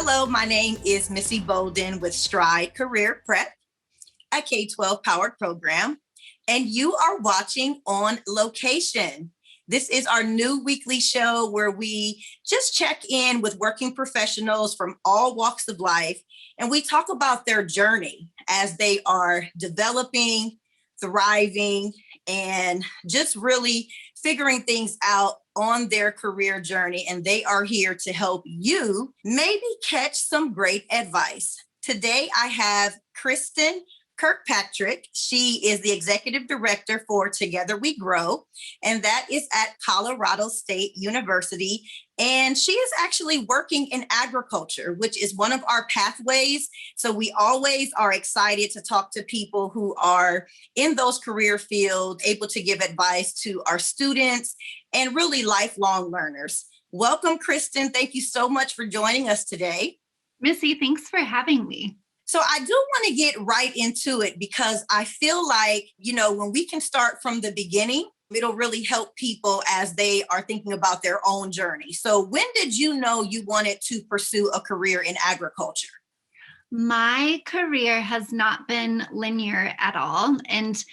Hello, my name is Missy Bolden with Stride Career Prep, a K-12 powered program, and you are watching On Location. This is our new weekly show where we just check in with working professionals from all walks of life, and we talk about their journey as they are developing, thriving, and just really figuring things out on their career journey. And they are here to help you maybe catch some great advice. Today, I have Kristin Kirkpatrick. She is the executive director for Together We Grow, and that is at Colorado State University. And she is actually working in agriculture, which is one of our pathways. So we always are excited to talk to people who are in those career fields, able to give advice to our students and really lifelong learners. Welcome, Kristin. Thank you so much for joining us today. Missy, thanks for having me. So I do want to get right into it because I feel like, when we can start from the beginning, it'll really help people as they are thinking about their own journey. So when did you know you wanted to pursue a career in agriculture? My career has not been linear at all, and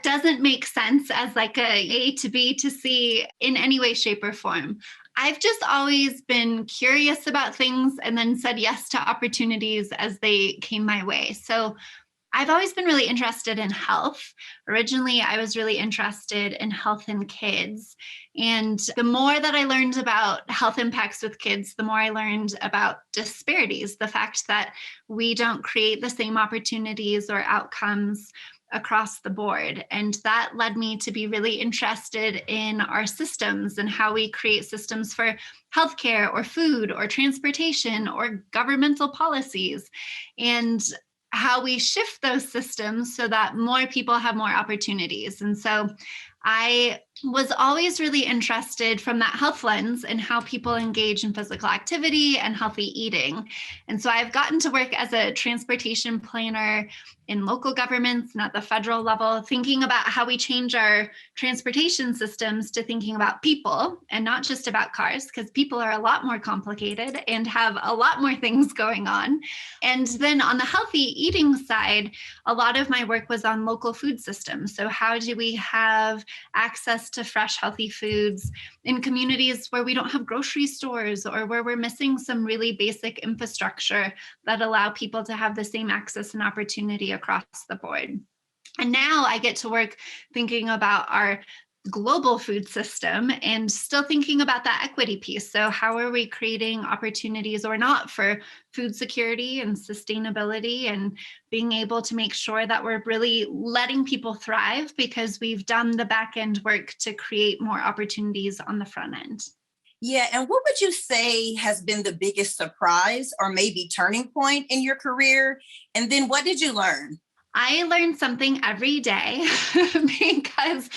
doesn't make sense as like A to B to C in any way, shape, or form. I've just always been curious about things and then said yes to opportunities as they came my way. So I've always been really interested in health. Originally, I was really interested in health in kids. And the more that I learned about health impacts with kids, the more I learned about disparities, the fact that we don't create the same opportunities or outcomes across the board. And that led me to be really interested in our systems and how we create systems for healthcare or food or transportation or governmental policies, and how we shift those systems so that more people have more opportunities. And so I was always really interested from that health lens and how people engage in physical activity and healthy eating. And so I've gotten to work as a transportation planner in local governments and at the federal level, thinking about how we change our transportation systems to thinking about people and not just about cars, because people are a lot more complicated and have a lot more things going on. And then on the healthy eating side, a lot of my work was on local food systems. So how do we have access to fresh, healthy foods in communities where we don't have grocery stores or where we're missing some really basic infrastructure that allow people to have the same access and opportunity across the board. And now I get to work thinking about our global food system and still thinking about that equity piece. So how are we creating opportunities or not for food security and sustainability, and being able to make sure that we're really letting people thrive because we've done the back end work to create more opportunities on the front end. Yeah, and what would you say has been the biggest surprise or maybe turning point in your career? And then what did you learn? I learn something every day because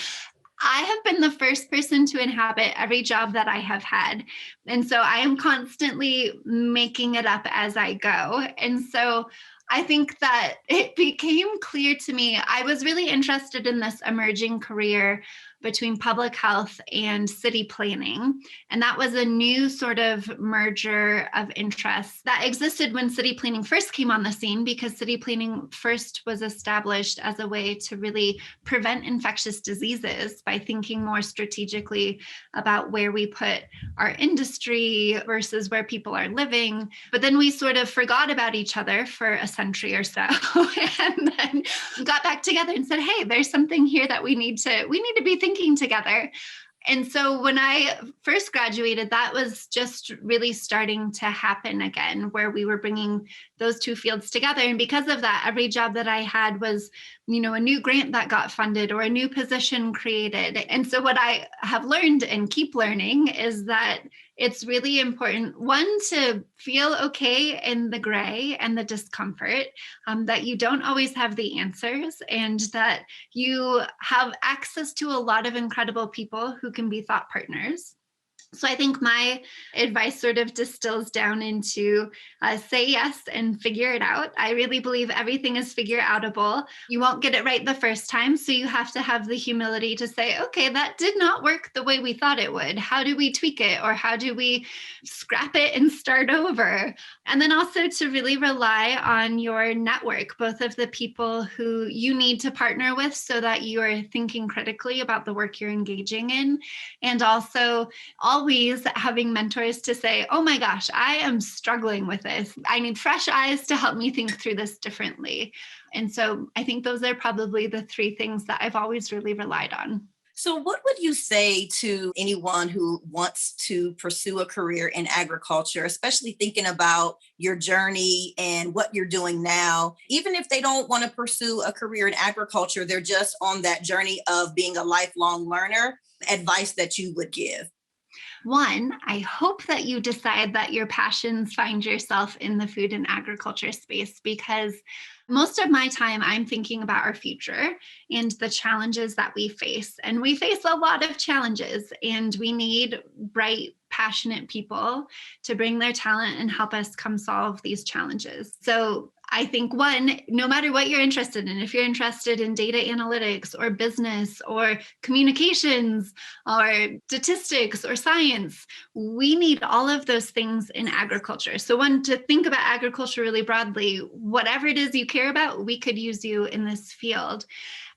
I have been the first person to inhabit every job that I have had. And so I am constantly making it up as I go. And so I think that it became clear to me, I was really interested in this emerging career between public health and city planning. And that was a new sort of merger of interests that existed when city planning first came on the scene, because city planning first was established as a way to really prevent infectious diseases by thinking more strategically about where we put our industry versus where people are living. But then we sort of forgot about each other for a century or so, and then got back together and said, hey, there's something here that we need to be thinking together. And so when I first graduated, that was just really starting to happen again, where we were bringing those two fields together. And because of that, every job that I had was, a new grant that got funded or a new position created. And so what I have learned and keep learning is that it's really important, one, to feel okay in the gray and the discomfort, that you don't always have the answers, and that you have access to a lot of incredible people who can be thought partners. So I think my advice sort of distills down into say yes and figure it out. I really believe everything is figure outable. You won't get it right the first time. So you have to have the humility to say, okay, that did not work the way we thought it would. How do we tweak it? Or how do we scrap it and start over? And then also to really rely on your network, both of the people who you need to partner with so that you are thinking critically about the work you're engaging in. And also always having mentors to say, oh my gosh, I am struggling with this. I need fresh eyes to help me think through this differently. And so I think those are probably the three things that I've always really relied on. So what would you say to anyone who wants to pursue a career in agriculture, especially thinking about your journey and what you're doing now? Even if they don't want to pursue a career in agriculture, they're just on that journey of being a lifelong learner, advice that you would give? One, I hope that you decide that your passions find yourself in the food and agriculture space, because most of my time I'm thinking about our future and the challenges that we face. And we face a lot of challenges, and we need bright, passionate people to bring their talent and help us come solve these challenges. So I think one, no matter what you're interested in, if you're interested in data analytics or business or communications or statistics or science, we need all of those things in agriculture. So one, to think about agriculture really broadly, whatever it is you care about, we could use you in this field.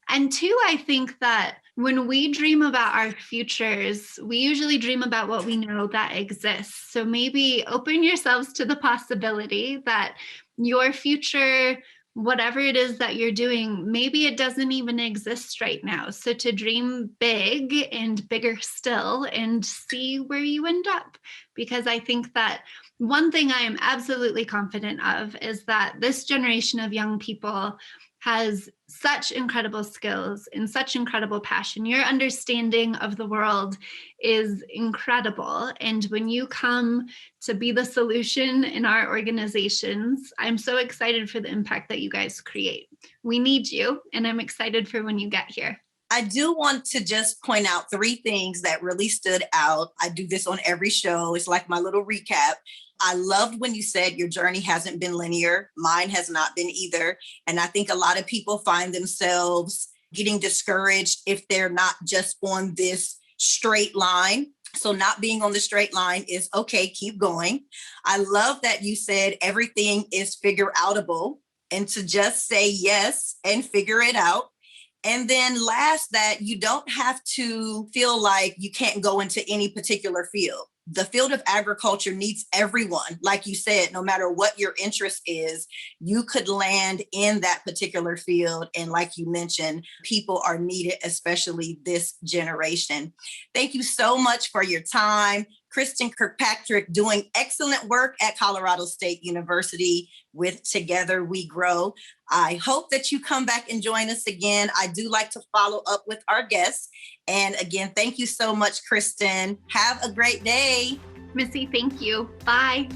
And two, I think that when we dream about our futures, we usually dream about what we know that exists. So maybe open yourselves to the possibility that your future, whatever it is that you're doing, maybe it doesn't even exist right now. So to dream big and bigger still and see where you end up. Because I think that one thing I am absolutely confident of is that this generation of young people has such incredible skills and such incredible passion. Your understanding of the world is incredible. And when you come to be the solution in our organizations, I'm so excited for the impact that you guys create. We need you, and I'm excited for when you get here. I do want to just point out three things that really stood out. I do this on every show. It's like my little recap. I loved when you said your journey hasn't been linear. Mine has not been either. And I think a lot of people find themselves getting discouraged if they're not just on this straight line. So not being on the straight line is okay, keep going. I love that you said everything is figure outable, and to just say yes and figure it out. And then last, that you don't have to feel like you can't go into any particular field. The field of agriculture needs everyone. Like you said, no matter what your interest is, you could land in that particular field. And like you mentioned, people are needed, especially this generation. Thank you so much for your time. Kristin Kirkpatrick, doing excellent work at Colorado State University with Together We Grow. I hope that you come back and join us again. I do like to follow up with our guests. And again, thank you so much, Kristin. Have a great day. Missy, thank you. Bye.